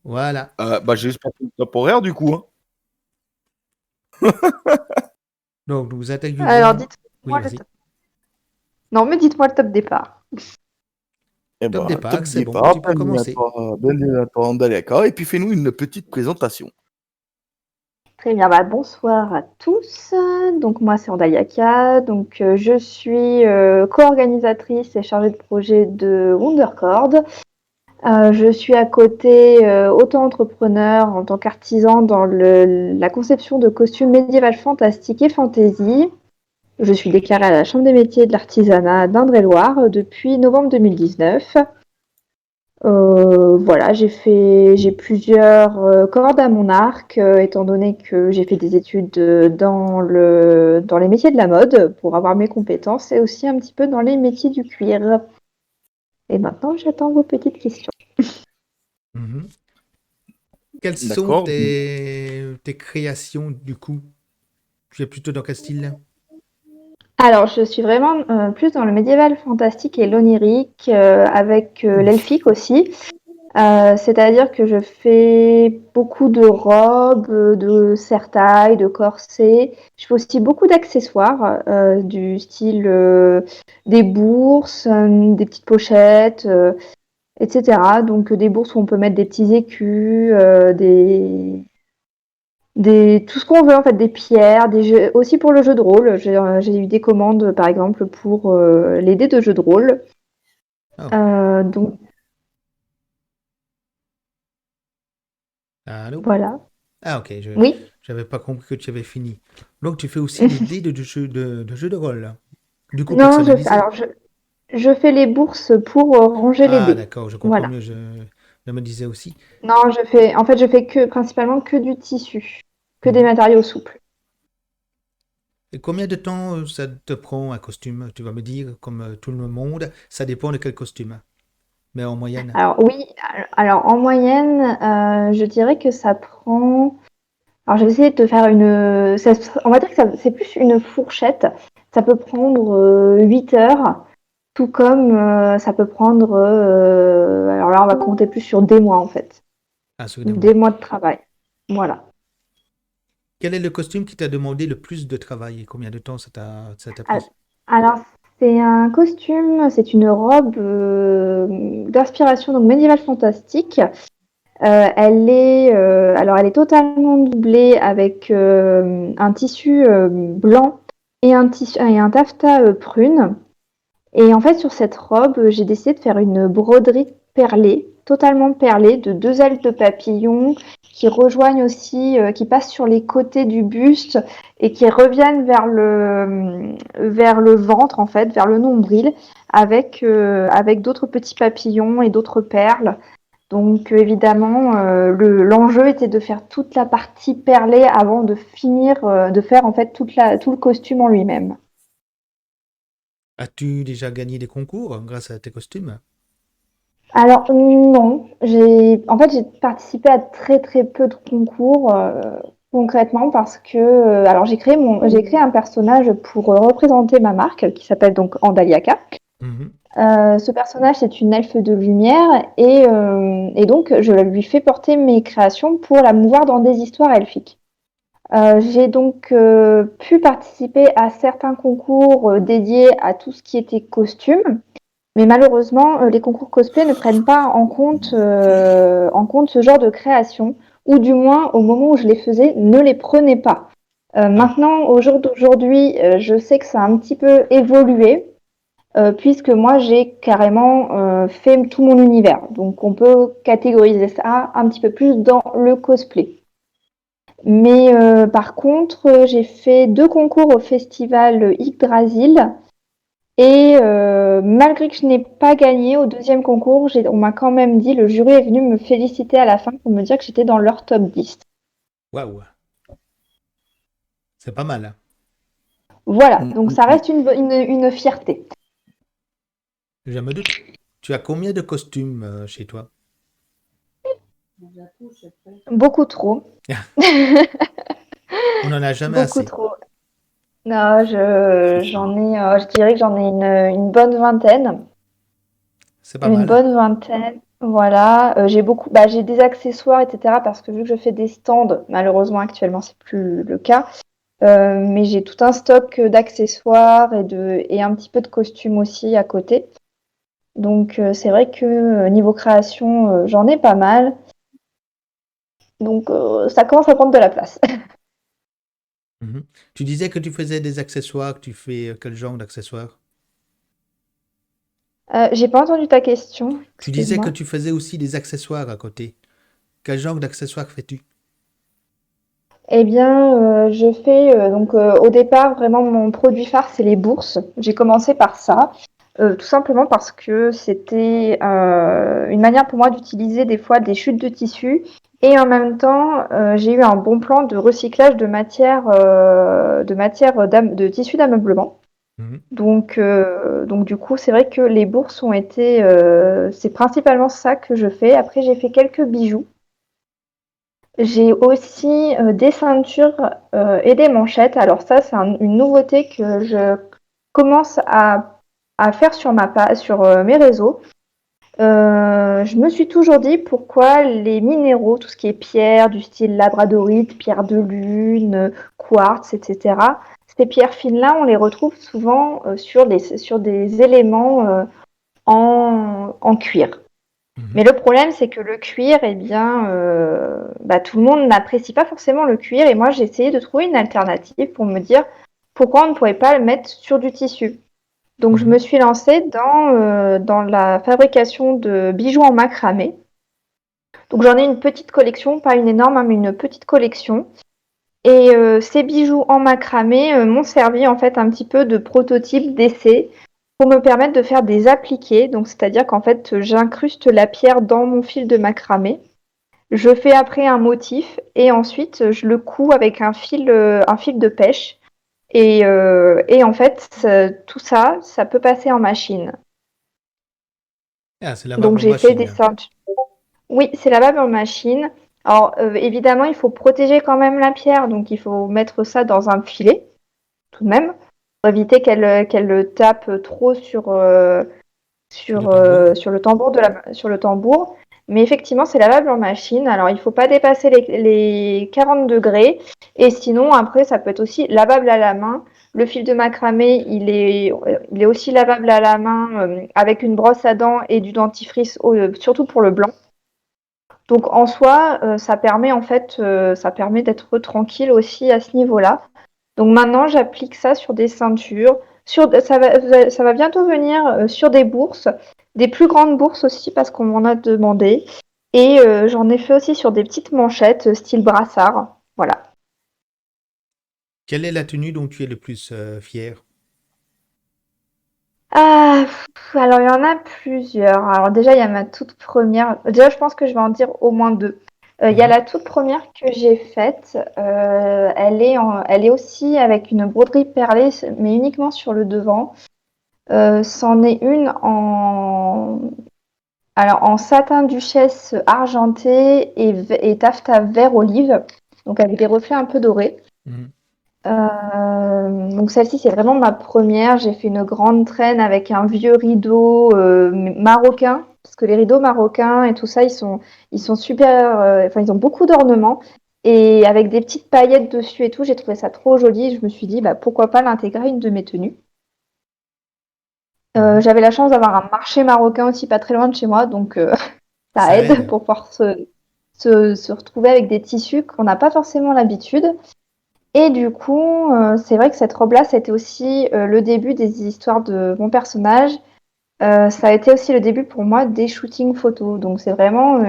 Voilà. Bah, j'espère que top horaire du coup, hein. Donc, nous Alors, intégrerons. Oui, dites-moi le vas-y. top. Non, mais dites-moi le top départ. Eh Top ben, top départ, c'est bon, départ, tu peux commencer. bienvenue à toi, Andaleka, et puis fais-nous une petite présentation. Très bien, bah, bonsoir à tous. Donc moi c'est Andayaka, donc je suis co-organisatrice et chargée de projet de Wondercord. Je suis à côté auto-entrepreneur en tant qu'artisan dans la conception de costumes médiéval fantastique et fantasy. Je suis déclarée à la Chambre des métiers de l'artisanat d'Indre-et-Loire depuis novembre 2019. Voilà, j'ai plusieurs cordes à mon arc, étant donné que j'ai fait des études dans les métiers de la mode pour avoir mes compétences et aussi un petit peu dans les métiers du cuir. Et maintenant, j'attends vos petites questions. Mhm. Quelles sont D'accord. tes créations du coup? Tu es plutôt dans quel style? Alors, je suis vraiment plus dans le médiéval fantastique et l'onirique, avec l'elfique aussi. C'est-à-dire que je fais beaucoup de robes, de serre-taille, de corsets. Je fais aussi beaucoup d'accessoires, du style des bourses, des petites pochettes, etc. Donc des bourses où on peut mettre des petits écus, tout ce qu'on veut en fait, des pierres, des jeux, aussi pour le jeu de rôle. J'ai eu des commandes par exemple pour les dés de jeu de rôle. Oh. Donc Allô? voilà. Ah, ok, Oui. j'avais pas compris que tu avais fini. Donc, tu fais aussi des dés de jeu de rôle. Du coup, Non, personnalisé. je fais les bourses pour ranger les Ah, dés. d'accord, je comprends Voilà. mieux. Je me disais aussi. Non, je fais principalement que du tissu, que des Mhm. matériaux souples. Et combien de temps ça te prend un costume? Tu vas me dire, comme tout le monde, ça dépend de quel costume. Mais en moyenne. Alors oui, alors en moyenne, je dirais que ça prend. Alors je vais essayer de te faire on va dire que c'est plus une fourchette. Ça peut prendre 8 heures, tout comme ça peut prendre. Alors là, on va compter plus sur des mois en fait, Ah, des souvenez-moi. mois de travail. Voilà. Quel est le costume qui t'a demandé le plus de travail et combien de temps ça t'a Al- pris? Alors, c'est un costume, c'est une robe d'inspiration donc médiévale fantastique. Elle est totalement doublée avec un tissu blanc et un taffetas prune. Et en fait, sur cette robe, j'ai décidé de faire une broderie perlée, totalement perlée, de deux ailes de papillon qui rejoignent aussi, qui passent sur les côtés du buste et qui reviennent vers le ventre, en fait, vers le nombril, avec d'autres petits papillons et d'autres perles. Donc évidemment, l'enjeu était de faire toute la partie perlée avant de finir, de faire en fait tout le costume en lui-même. As-tu déjà gagné des concours grâce à tes costumes? Alors non, j'ai participé à très très peu de concours concrètement parce que alors j'ai créé un personnage pour représenter ma marque qui s'appelle donc Andaliaka. Mhm. Ce personnage c'est une elfe de lumière et donc je lui fais porter mes créations pour la mouvoir dans des histoires elfiques. J'ai donc pu participer à certains concours dédiés à tout ce qui était costume. Mais malheureusement, les concours cosplay ne prennent pas en compte ce genre de création, ou du moins au moment où je les faisais, ne les prenaient pas. Ah, Maintenant, au jour d'aujourd'hui, je sais que ça a un petit peu évolué, puisque moi j'ai carrément fait tout mon univers. Donc on peut catégoriser ça un petit peu plus dans le cosplay. Mais par contre, j'ai fait deux concours au festival Yggdrasil. Et malgré que je n'ai pas gagné au deuxième concours, on m'a quand même dit, le jury est venu me féliciter à la fin pour me dire que j'étais dans leur top 10. waouh, c'est pas mal, hein. Voilà, Mm, donc mm, ça mm. reste une fierté. Je me doute. Tu as combien de costumes chez toi? Beaucoup trop. On n'en a jamais Beaucoup assez. trop. Non, C'est ça. je dirais que j'en ai une bonne vingtaine. C'est pas Une mal. bonne vingtaine. Voilà, j'ai des accessoires, etc. Parce que vu que je fais des stands, malheureusement actuellement c'est plus le cas. Mais j'ai tout un stock d'accessoires et un petit peu de costumes aussi à côté. Donc c'est vrai que niveau création, j'en ai pas mal. Donc ça commence à prendre de la place. Mhm. Tu disais que tu faisais des accessoires. Tu fais quel genre d'accessoires? J'ai pas entendu ta question, Tu disais que excuse-moi. tu faisais aussi des accessoires à côté. Quel genre d'accessoires fais-tu? Eh bien, je fais au départ vraiment mon produit phare, c'est les bourses. J'ai commencé par ça, tout simplement parce que c'était une manière pour moi d'utiliser des fois des chutes de tissu et en même temps, j'ai eu un bon plan de recyclage de tissu d'ameublement. Mhm. Donc du coup, c'est vrai que les bourses ont été, c'est principalement ça que je fais. Après, j'ai fait quelques bijoux. J'ai aussi des ceintures et des manchettes. Alors ça, c'est une nouveauté que je commence à faire sur mes réseaux. Je me suis toujours dit pourquoi les minéraux, tout ce qui est pierre, du style labradorite, pierre de lune, quartz, etc. Ces pierres fines-là, on les retrouve souvent sur des éléments en cuir. Mais Mhm. le problème, c'est que le cuir, eh bien, tout le monde n'apprécie pas forcément le cuir. Et moi, j'ai essayé de trouver une alternative pour me dire pourquoi on ne pourrait pas le mettre sur du tissu. Donc, je me Mhm. suis lancée dans la fabrication de bijoux en macramé. Donc, j'en ai une petite collection, pas une énorme, hein, mais une petite collection. Et ces bijoux en macramé m'ont servi en fait un petit peu de prototype d'essai pour me permettre de faire des appliqués. Donc, c'est-à-dire qu'en fait, j'incruste la pierre dans mon fil de macramé. Je fais après un motif et ensuite je le couds avec un fil de pêche. Et en fait, tout ça, ça peut passer en machine. Ah, c'est Donc lavable en j'ai fait des machine. ceintures. Oui, c'est lavable en machine. Alors évidemment, il faut protéger quand même la pierre, donc il faut mettre ça dans un filet, tout de même, pour éviter qu'elle tape trop Sur le tambour. sur le tambour. Mais effectivement, c'est lavable en machine. Alors, il ne faut pas dépasser les 40 degrés. Et sinon, après, ça peut être aussi lavable à la main. Le fil de macramé, il est aussi lavable à la main avec une brosse à dents et du dentifrice, surtout pour le blanc. Donc, en soi, ça permet d'être tranquille aussi à ce niveau-là. Donc maintenant, j'applique ça sur des ceintures. Ça va bientôt venir sur des bourses, des plus grandes bourses aussi parce qu'on m'en a demandé. Et j'en ai fait aussi sur des petites manchettes style brassard. Voilà. Quelle est la tenue dont tu es le plus fier? Ah, alors il y en a plusieurs. Alors déjà, il y a ma toute première. Déjà, je pense que je vais en dire au moins deux. Il y a Mhm. la toute première que j'ai faite. Elle est aussi avec une broderie perlée, mais uniquement sur le devant. C'en est une en satin duchesse argenté et taffetas vert olive, donc avec des reflets un peu dorés. Mhm. Donc celle-ci, c'est vraiment ma première. J'ai fait une grande traîne avec un vieux rideau marocain, parce que les rideaux marocains et tout ça, ils sont super, enfin ils ont beaucoup d'ornements. Et avec des petites paillettes dessus et tout, j'ai trouvé ça trop joli. Je me suis dit, bah, pourquoi pas l'intégrer à une de mes tenues. Mhm. J'avais la chance d'avoir un marché marocain aussi pas très loin de chez moi, donc ça Ça aide aide. pour pouvoir se retrouver avec des tissus qu'on n'a pas forcément l'habitude. Et du coup, c'est vrai que cette robe-là, c'était aussi le début des histoires de mon personnage. Ça a été aussi le début pour moi des shootings photos. Donc c'est vraiment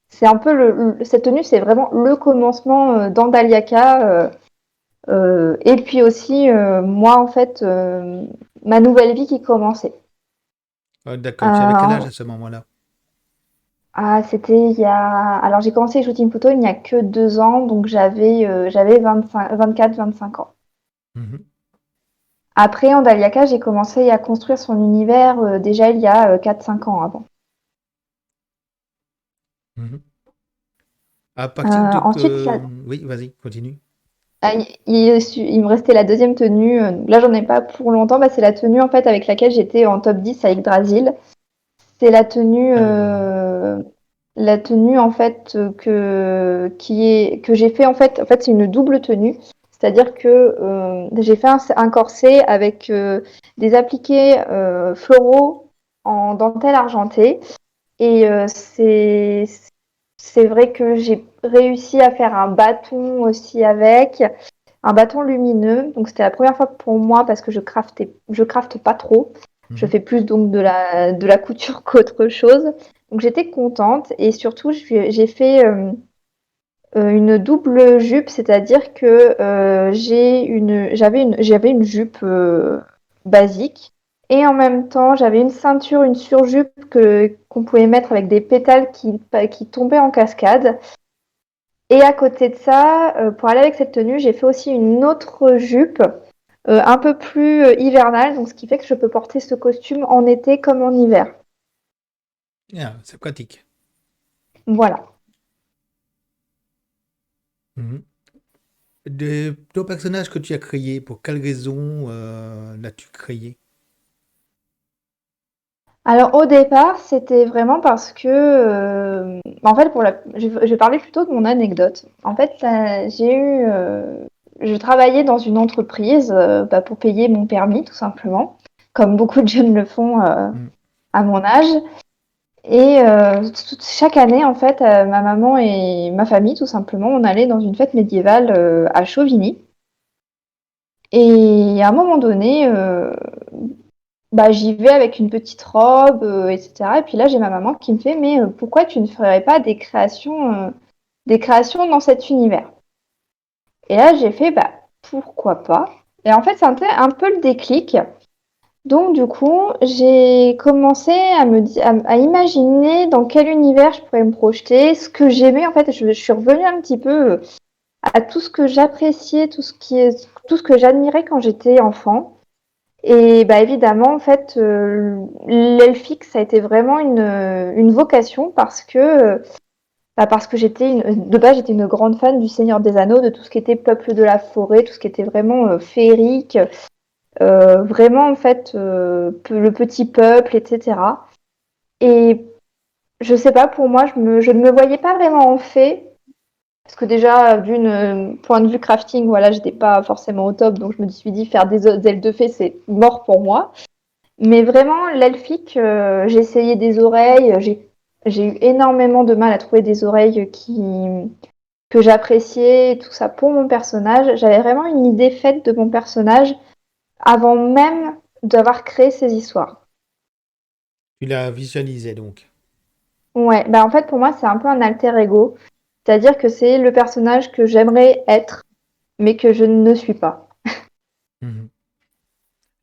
c'est un peu cette tenue, c'est vraiment le commencement d'Andaliaka. Et puis aussi, moi, en fait, ma nouvelle vie qui commençait. Ah, d'accord, tu avais quel âge Euh, à ce moment-là? C'était il y a. Alors, j'ai commencé les shootings photo il n'y a que 2 ans, donc j'avais 24-25 ans. Mhm. Après, en Daliaka, j'ai commencé à construire son univers déjà il y a 4-5 ans avant. Mhm. À partir de Ensuite, que... Oui, vas-y, continue. il me restait la deuxième tenue. Là, j'en ai pas pour longtemps. Bah, c'est la tenue en fait avec laquelle j'étais en top 10 à Yggdrasil. C'est Alors, la tenue en fait que j'ai fait en fait c'est une double tenue, c'est-à-dire que j'ai fait un corset avec des appliqués floraux en dentelle argentée et c'est vrai que j'ai réussi à faire un bâton aussi avec un bâton lumineux. Donc c'était la première fois pour moi parce que je crafte pas trop. Je mhm. fais plus donc de la couture qu'autre chose. Donc j'étais contente et surtout j'ai fait une double jupe, c'est-à-dire que j'avais une jupe basique et en même temps j'avais une ceinture, une surjupe qu'on pouvait mettre avec des pétales qui tombaient en cascade. Et à côté de ça, pour aller avec cette tenue, j'ai fait aussi une autre jupe un peu plus hivernale, donc ce qui fait que je peux porter ce costume en été comme en hiver. Ah, c'est pratique. Voilà. Mhm. Ton personnage que tu as créé, pour quelle raison l'as-tu créé? Alors au départ, c'était vraiment parce que, en fait, je vais parler plutôt de mon anecdote. En fait, je travaillais dans une entreprise pour payer mon permis, tout simplement, comme beaucoup de jeunes le font Mhm. à mon âge. Et chaque année, en fait, ma maman et ma famille, tout simplement, on allait dans une fête médiévale à Chauvigny. Et à un moment donné, j'y vais avec une petite robe, etc. Et puis là, j'ai ma maman qui me fait, mais pourquoi tu ne ferais pas des créations dans cet univers? Et là, j'ai fait, bah, pourquoi pas? Et en fait, c'était un peu le déclic. Donc, du coup, j'ai commencé à imaginer dans quel univers je pourrais me projeter, ce que j'aimais. En fait, je suis revenue un petit peu à tout ce que j'appréciais, tout ce que j'admirais quand j'étais enfant. Et bah, évidemment, en fait, l'elfique, ça a été vraiment une vocation parce que de base, j'étais une grande fan du Seigneur des Anneaux, de tout ce qui était peuple de la forêt, tout ce qui était vraiment féerique, vraiment, en fait, le petit peuple, etc. Et je sais pas, pour moi, je ne me voyais pas vraiment en fée, parce que déjà, d'une point de vue crafting, voilà, j'étais pas forcément au top, donc je me suis dit faire des ailes de fée, c'est mort pour moi. Mais vraiment, l'elfique, j'ai essayé des oreilles, j'ai eu énormément de mal à trouver des oreilles que j'appréciais, tout ça pour mon personnage. J'avais vraiment une idée faite de mon personnage avant même d'avoir créé ces histoires. Tu l'as visualisé donc. Ouais, bah en fait pour moi c'est un peu un alter ego, c'est-à-dire que c'est le personnage que j'aimerais être, mais que je ne suis pas. Mhm.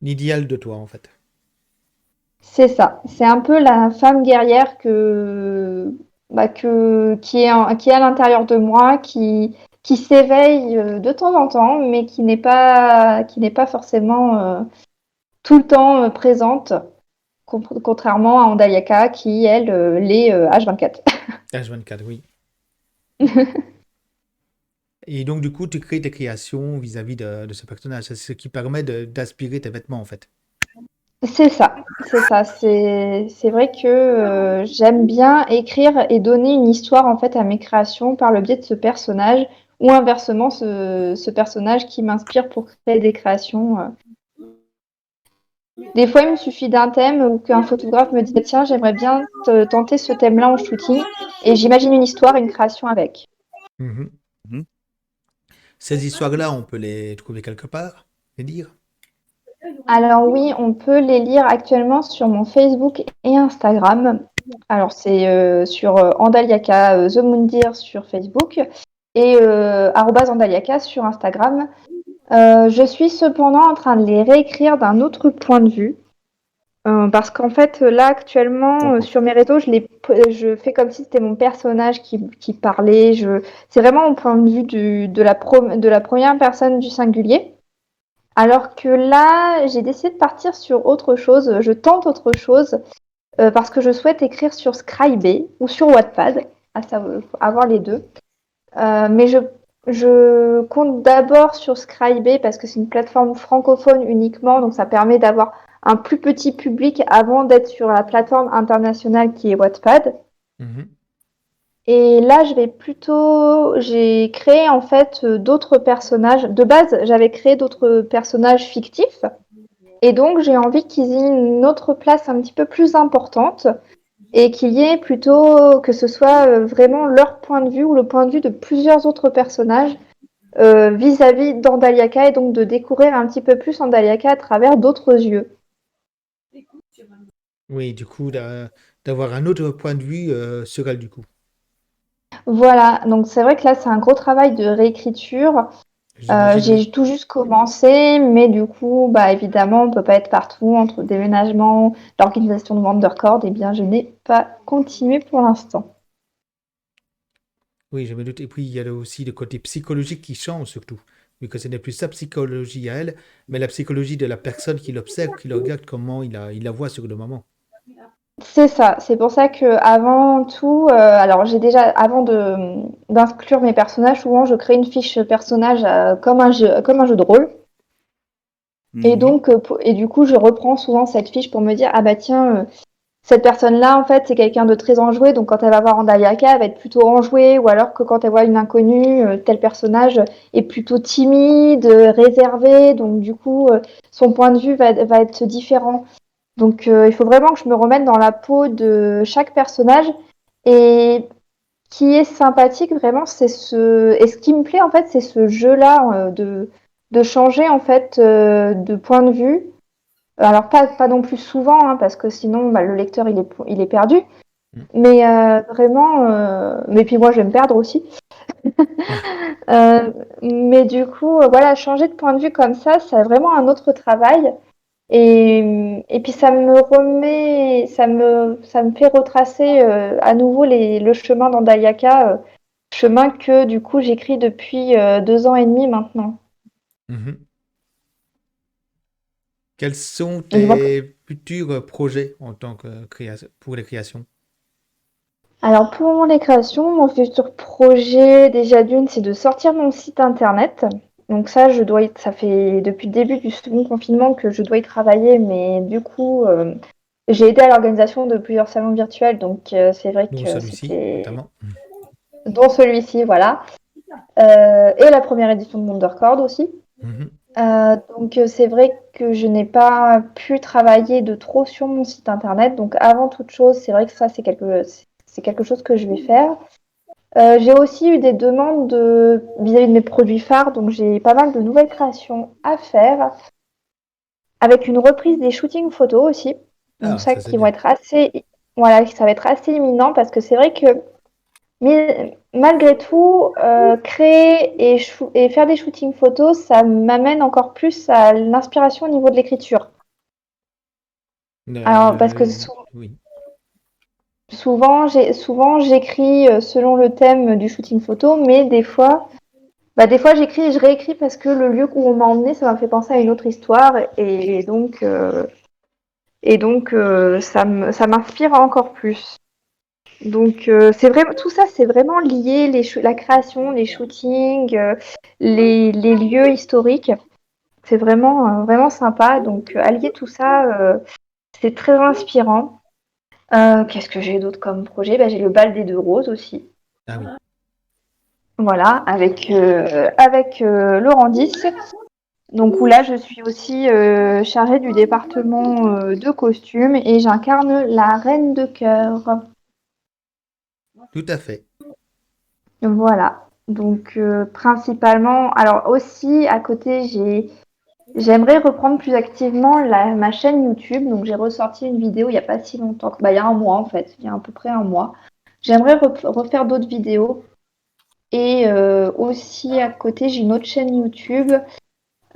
L'idéal de toi, en fait. C'est ça, c'est un peu la femme guerrière qui est à l'intérieur de moi, qui s'éveille de temps en temps, mais qui n'est pas forcément tout le temps présente, contrairement à Andaliaka qui, elle, l'est H24. H24, oui. Et donc, du coup, tu crées tes créations vis-à-vis de ce personnage. C'est ce qui permet d'aspirer tes vêtements, en fait. C'est ça, c'est ça. C'est vrai que j'aime bien écrire et donner une histoire en fait à mes créations par le biais de ce personnage ou inversement ce personnage qui m'inspire pour créer des créations. Des fois, il me suffit d'un thème ou qu'un photographe me dit tiens, j'aimerais bien tenter ce thème-là en shooting et j'imagine une histoire, une création avec. Mhm. Mhm. Ces histoires-là, on peut les trouver quelque part, les lire. Alors oui, on peut les lire actuellement sur mon Facebook et Instagram. Alors c'est sur Andaliaka The Moondir sur Facebook et @andaliaka sur Instagram. Je suis cependant en train de les réécrire d'un autre point de vue. Parce qu'en fait, là, actuellement, D'accord. sur mes réseaux, je fais comme si c'était mon personnage qui parlait. C'est vraiment mon point de vue de la première personne du singulier. Alors que là, j'ai décidé de partir sur autre chose. Je tente autre chose parce que je souhaite écrire sur Scribd ou sur Wattpad, avoir les deux. Mais je compte d'abord sur Scribd parce que c'est une plateforme francophone uniquement, donc ça permet d'avoir un plus petit public avant d'être sur la plateforme internationale qui est Wattpad. Mhm. Et là, j'ai créé en fait d'autres personnages. De base, j'avais créé d'autres personnages fictifs. Et donc, j'ai envie qu'ils aient une autre place un petit peu plus importante et qu'il y ait plutôt que ce soit vraiment leur point de vue ou le point de vue de plusieurs autres personnages vis-à-vis d'Andaliaka et donc de découvrir un petit peu plus Andaliaka à travers d'autres yeux. Oui, du coup, d'avoir un autre point de vue sur elle, du coup. Voilà, donc c'est vrai que là, c'est un gros travail de réécriture. J'imagine, oui. J'ai tout juste commencé, mais du coup, bah, évidemment, on peut pas être partout entre déménagement, l'organisation de vente de records, et bien, je n'ai pas continué pour l'instant. Oui, je me doute. Et puis, il y a aussi le côté psychologique qui change, surtout. Vu que ce n'est plus sa psychologie à elle, mais la psychologie de la personne qui l'observe, qui le regarde, comment il la voit sur le moment. C'est ça, c'est pour ça que avant tout, alors j'ai déjà, avant d'inclure mes personnages, souvent je crée une fiche personnage comme un jeu de rôle. Et Mhm. donc, et du coup, je reprends souvent cette fiche pour me dire, ah bah tiens, cette personne-là, en fait, c'est quelqu'un de très enjoué, donc quand elle va voir Andayaka, elle va être plutôt enjouée, ou alors que quand elle voit une inconnue, tel personnage est plutôt timide, réservé, donc du coup, son point de vue va être différent. Donc, il faut vraiment que je me remette dans la peau de chaque personnage. Et ce qui est sympathique, vraiment, et ce qui me plaît, en fait, c'est ce jeu-là de changer, en fait, de point de vue. Alors, pas non plus souvent, hein, parce que sinon, bah, le lecteur, il est perdu. Mm. Mais vraiment, mais puis moi, je vais me perdre aussi. Euh, mais du coup, voilà, changer de point de vue comme ça, c'est vraiment un autre travail. Et puis ça me fait retracer à nouveau le chemin d'Andayaka, chemin que du coup j'écris depuis 2 ans et demi maintenant. Mhm. Quels sont Et donc, tes futurs projets en tant que pour les créations? alors pour les créations, mon futur projet déjà d'une, c'est de sortir mon site internet. Donc ça, ça fait depuis le début du second confinement que je dois y travailler, mais du coup, j'ai aidé à l'organisation de plusieurs salons virtuels, donc c'est vrai Nous, que celui-ci, c'était notamment. dont celui-ci, voilà. Et la première édition de Monde Record aussi. Mhm. Donc c'est vrai que je n'ai pas pu travailler de trop sur mon site internet. Donc avant toute chose, c'est vrai que ça c'est quelque chose que je vais faire. J'ai aussi eu des demandes vis-à-vis de mes produits phares, donc j'ai pas mal de nouvelles créations à faire, avec une reprise des shootings photos aussi. Donc Ah, ça ça c'est qui vont bien. être assez, voilà, ça va être assez imminent parce que c'est vrai que mais malgré tout, créer et faire des shootings photos, ça m'amène encore plus à l'inspiration au niveau de l'écriture. Alors, parce que Oui. souvent j'écris selon le thème du shooting photo, mais des fois j'écris et je réécris parce que le lieu où on m'a emmené, ça m'a fait penser à une autre histoire, et donc ça m'inspire encore plus. Donc c'est vraiment tout ça, c'est vraiment lié la création, les shootings, les lieux historiques. C'est vraiment vraiment sympa. Donc allier tout ça, c'est très inspirant. Qu'est-ce que j'ai d'autre comme projet? Bah, j'ai le bal des deux roses aussi. Ah oui. Voilà, avec Laurent Dix. Donc où là je suis aussi chargée du département de costumes et j'incarne la reine de cœur. Tout à fait. Voilà. Donc principalement, alors aussi à côté, j'aimerais reprendre plus activement ma chaîne YouTube. Donc j'ai ressorti une vidéo il n'y a pas si longtemps, il y a un mois en fait, il y a à peu près un mois. J'aimerais refaire d'autres vidéos. Et aussi à côté, j'ai une autre chaîne YouTube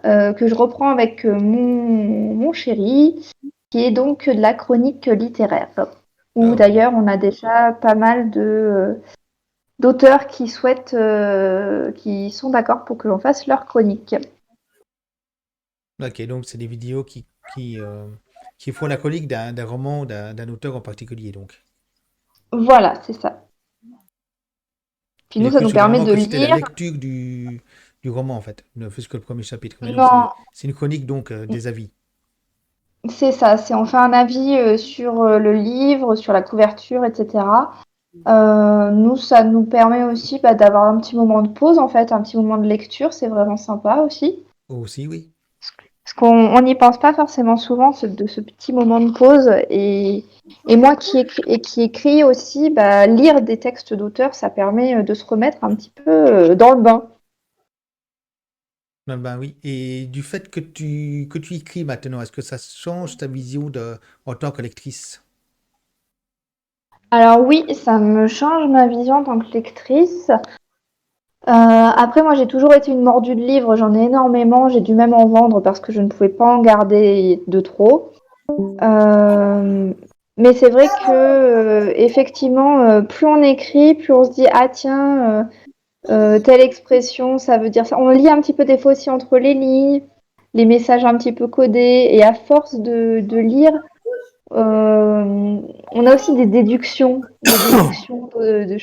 que je reprends avec mon chéri, qui est donc de la chronique littéraire. Où Oh, d'ailleurs on a déjà pas mal d'auteurs qui sont d'accord pour que l'on fasse leur chronique. ok, donc c'est des vidéos qui font la chronique d'un roman, d'un auteur en particulier, donc. Voilà, c'est ça. Puis Il nous, est ça plus nous sur le permet roman de que c'était la lire. lecture du roman, en fait, ne fût-ce que le premier chapitre. Mais non, Non, c'est une chronique, donc, des avis. C'est ça, on fait un avis sur le livre, sur la couverture, etc. Nous, ça nous permet aussi d'avoir un petit moment de pause, en fait, un petit moment de lecture, c'est vraiment sympa aussi. Aussi, oui. Parce qu'on n'y pense pas forcément souvent de ce petit moment de pause. Et moi qui écris aussi, lire des textes d'auteurs, ça permet de se remettre un petit peu dans le bain. Ben oui. Et du fait que tu écris maintenant, est-ce que ça change ta vision en tant que lectrice? Alors oui, ça me change ma vision en tant que lectrice. Après, moi, j'ai toujours été une mordue de livres, j'en ai énormément, j'ai dû même en vendre parce que je ne pouvais pas en garder de trop. Mais c'est vrai que effectivement, plus on écrit, plus on se dit ah tiens, telle expression, ça veut dire ça. On lit un petit peu des fois aussi entre les lignes, les messages un petit peu codés, et à force de lire, on a aussi je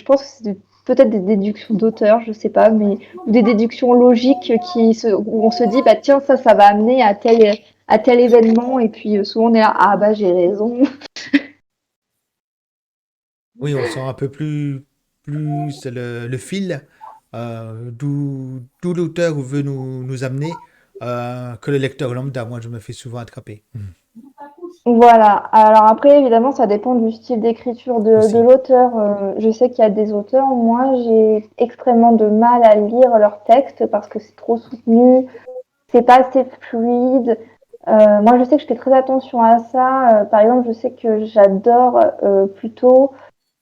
pense que peut-être des déductions d'auteurs, je sais pas, mais ou des déductions logiques où on se dit bah tiens ça va amener à tel événement et puis souvent on est là ah bah j'ai raison. Oui, on sent un peu plus le fil d'où l'auteur veut nous amener que le lecteur lambda. Moi, je me fais souvent attraper. Voilà. Alors après, évidemment, ça dépend du style d'écriture de Aussi. l'auteur. Je sais qu'il y a des auteurs, moi, j'ai extrêmement de mal à lire leurs textes parce que c'est trop soutenu, c'est pas assez fluide. Moi, je sais que je fais très attention à ça. Par exemple, je sais que j'adore plutôt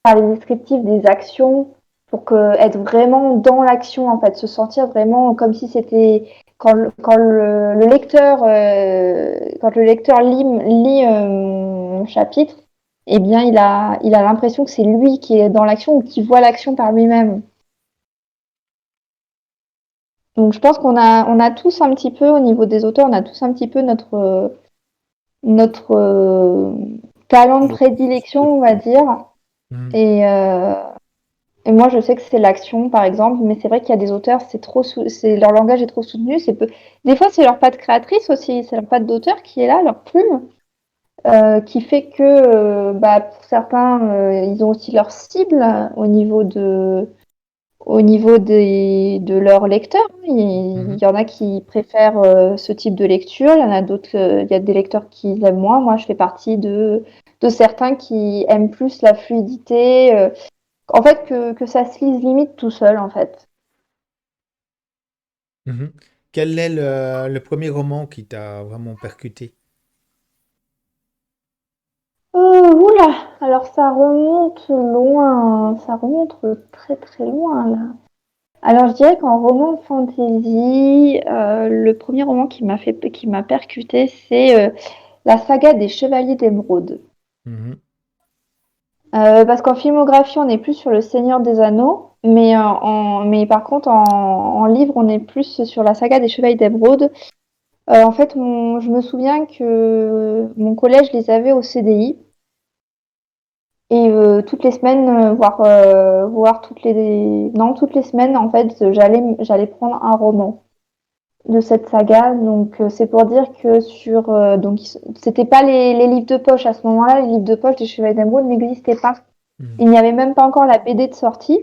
faire les descriptifs des actions pour être vraiment dans l'action, en fait, se sentir vraiment comme si c'était quand le lecteur lit mon chapitre, eh bien, il a l'impression que c'est lui qui est dans l'action ou qui voit l'action par lui-même. Donc, je pense qu'on a tous un petit peu, au niveau des auteurs, on a tous un petit peu notre talent de Non. prédilection, on va dire. Mhm. Et, euh, et moi, je sais que c'est l'action, par exemple, mais c'est vrai qu'il y a des auteurs, leur langage est trop soutenu. Des fois, c'est leur patte créatrice aussi, c'est leur patte d'auteur qui est là, leur plume, qui fait que, pour certains, ils ont aussi leur cible au niveau de leurs lecteurs. Il Mhm. y en a qui préfèrent ce type de lecture, il y en a d'autres, il y a des lecteurs qui aiment moins. Moi, je fais partie de certains qui aiment plus la fluidité. En fait, que ça se lise limite tout seul, en fait. Mhm. Quel est le premier roman qui t'a vraiment percuté? Oula, alors ça remonte loin, ça remonte très très loin là. Alors je dirais qu'en roman fantasy, le premier roman qui m'a percuté, c'est la saga des Chevaliers d'Émeraude. Mhm. Parce qu'en filmographie, on est plus sur le Seigneur des Anneaux, mais par contre en livre, on est plus sur la saga des Chevaliers d'Émeraude. En fait, je me souviens que mon collège les avait au CDI et toutes les semaines, voir toutes les semaines, en fait, j'allais prendre un roman de cette saga. Donc, c'est pour dire que c'était pas les livres de poche à ce moment-là. Les livres de poche des Chevaliers d'Émeraude n'existaient pas. Mhm. Il n'y avait même pas encore la BD de sortie.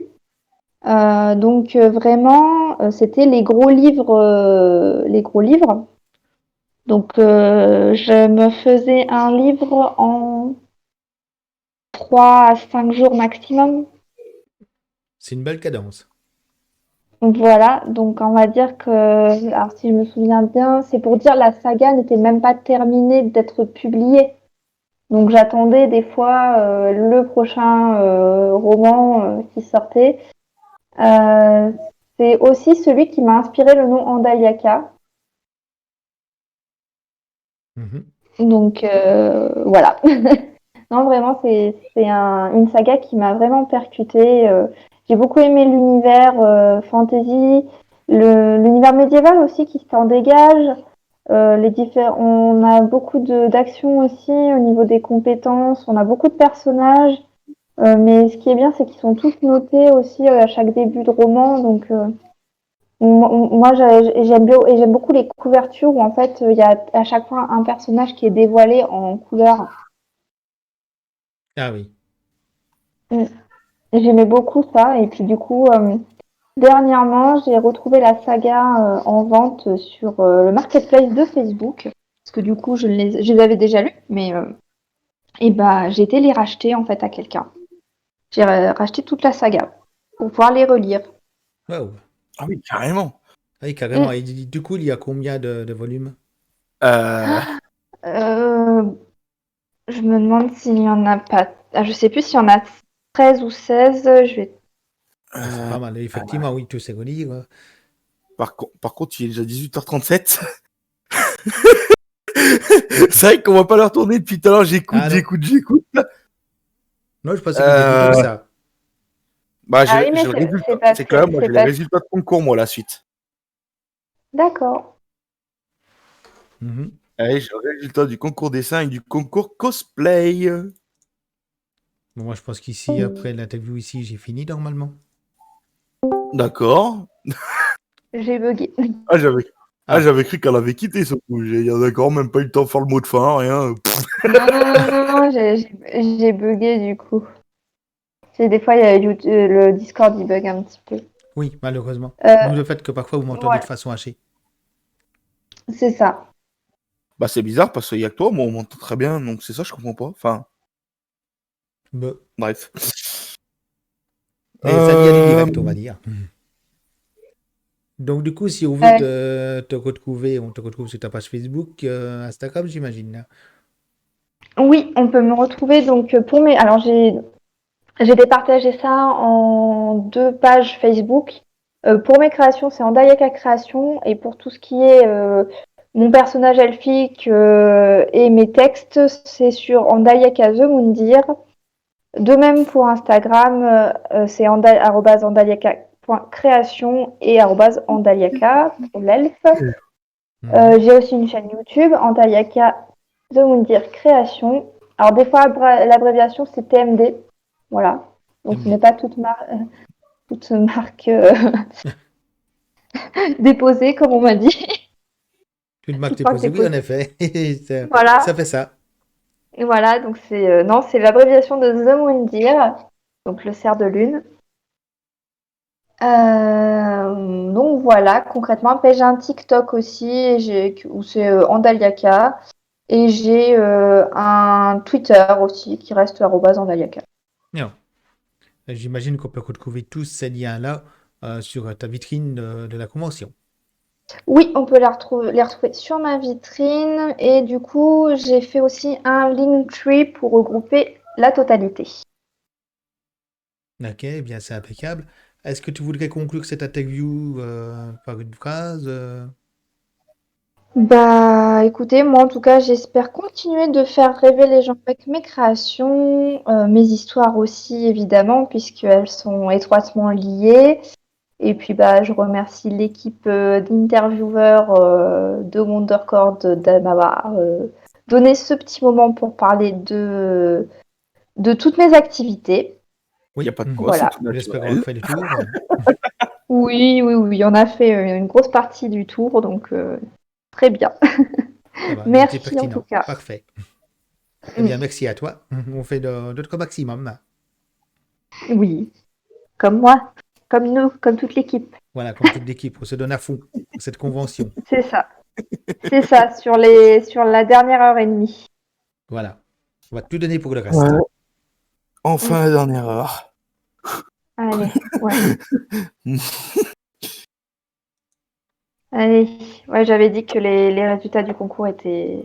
Donc, vraiment, c'était les gros livres, les gros livres. Donc, je me faisais un livre en 3 à 5 jours maximum. C'est une belle cadence. Donc, voilà, donc on va dire que, alors si je me souviens bien, c'est pour dire la saga n'était même pas terminée d'être publiée. Donc j'attendais des fois le prochain roman qui sortait. Euh, c'est aussi celui qui m'a inspiré le nom Andaliaka. Mhm. Donc voilà. Non, vraiment, une saga qui m'a vraiment percutée. J'ai beaucoup aimé l'univers fantasy, l'univers médiéval aussi qui s'en dégage. On a beaucoup d'actions aussi au niveau des compétences. On a beaucoup de personnages. Mais ce qui est bien, c'est qu'ils sont tous notés aussi à chaque début de roman. Donc, Moi, j'aime beaucoup les couvertures où en fait il y a à chaque fois un personnage qui est dévoilé en couleur. Ah oui. Mm. J'aimais beaucoup ça. Et puis du coup, dernièrement, j'ai retrouvé la saga en vente sur le marketplace de Facebook. Parce que du coup, je les avais déjà lus, mais et bah, j'ai été les racheter en fait à quelqu'un. J'ai racheté toute la saga pour pouvoir les relire. Wow. Ah oui, carrément. Ah oui, carrément. Mm. Et du coup, il y a combien de volumes? Euh, Euh, je me demande s'il y en a pas. Ah, je sais plus s'il y en a 13 ou 16. Je vais. Ah, c'est euh, pas mal. Effectivement, oui, tout c'est relié, quoi. par contre, il est déjà 18h37. C'est vrai qu'on va pas leur tourner depuis tout à l'heure. Ah non. J'écoute. Non, je pensais qu'il était plus tôt que Euh, ça. Bah, Ah oui, mais j'ai le c'est résultat. parce C'est que quand même, moi, c'est j'ai les parce. résultats de concours, moi, la suite. D'accord. Mhm. Allez, j'ai le résultat du concours dessin et du concours cosplay. Bon, moi, je pense qu'ici, après l'interview ici, j'ai fini normalement. D'accord. J'ai bugué. Ah, j'avais, Ah, j'avais cru qu'elle avait quitté ce coup. Il y a d'accord, même pas eu le temps de faire le mot de fin, rien. Non, j'ai bugué du coup. C'est des fois, il y a le Discord, il bug un petit peu. oui, malheureusement. Euh, D'où le fait que parfois vous m'entendez de voilà, façon hachée. c'est ça. Bah, c'est bizarre parce qu'il y a que toi, moi, on m'entend très bien, donc c'est ça, je comprends pas. Enfin, Bah, bref. mais ça vient du Euh, direct, on va dire. Donc, du coup, si on veut Euh, te retrouver, on te retrouve sur ta page Facebook, Instagram, j'imagine. oui, on peut me retrouver donc pour mes. Alors j'ai départagé ça en 2 pages Facebook. Pour mes créations, c'est Andayaka Création et pour tout ce qui est mon personnage elfique et mes textes, c'est sur Andayaka The Moundir. De même pour Instagram, c'est @andaliaka.création et @andaliaka pour l'elfe. Mhm. J'ai aussi une chaîne YouTube, Andaliaka The Moundir Création. Alors des fois l'abréviation c'est TMD, voilà. Donc ce MD. n'est pas toute marque déposée comme on m'a dit, Une marque toute marque déposée, oui, en déposée. effet. Ça Voilà, fait ça. et voilà, donc c'est non, c'est l'abréviation de The Moundir, donc le cerf de lune. Donc voilà, concrètement. Après, j'ai un TikTok aussi où c'est Andaliaka. Et j'ai un Twitter aussi qui reste @andaliaka. Non. J'imagine qu'on peut retrouver tous ces liens-là sur ta vitrine de la convention. Oui, on peut les retrouver sur ma vitrine. Et du coup, j'ai fait aussi un Linktree pour regrouper la totalité. Ok, eh bien, c'est impeccable. Est-ce que tu voudrais conclure cette interview par une phrase Bah, écoutez, moi en tout cas, j'espère continuer de faire rêver les gens avec mes créations, mes histoires aussi évidemment, puisqu'elles sont étroitement liées. Et puis bah, je remercie l'équipe d'intervieweurs de Wondercord m'avoir donné ce petit moment pour parler de toutes mes activités. y a Oui. pas de quoi, c'est Voilà. tout J'espère avoir naturel. fait le tour. Oui, oui, oui, on a fait une grosse partie du tour, donc très bien. Ça va, c'était Merci en tout pertinent. cas. Parfait. Eh Mm. bien, merci à toi. On fait de notre maximum. Oui, comme moi, comme nous, comme toute l'équipe. Voilà, comme toute l'équipe, on se donne à fond pour cette convention. C'est ça. C'est ça, sur la dernière heure et demie. Voilà. On va tout donner pour le reste. Ouais. Mm. Enfin, la dernière heure. Allez, ouais. Allez, ouais, j'avais dit que les résultats du concours étaient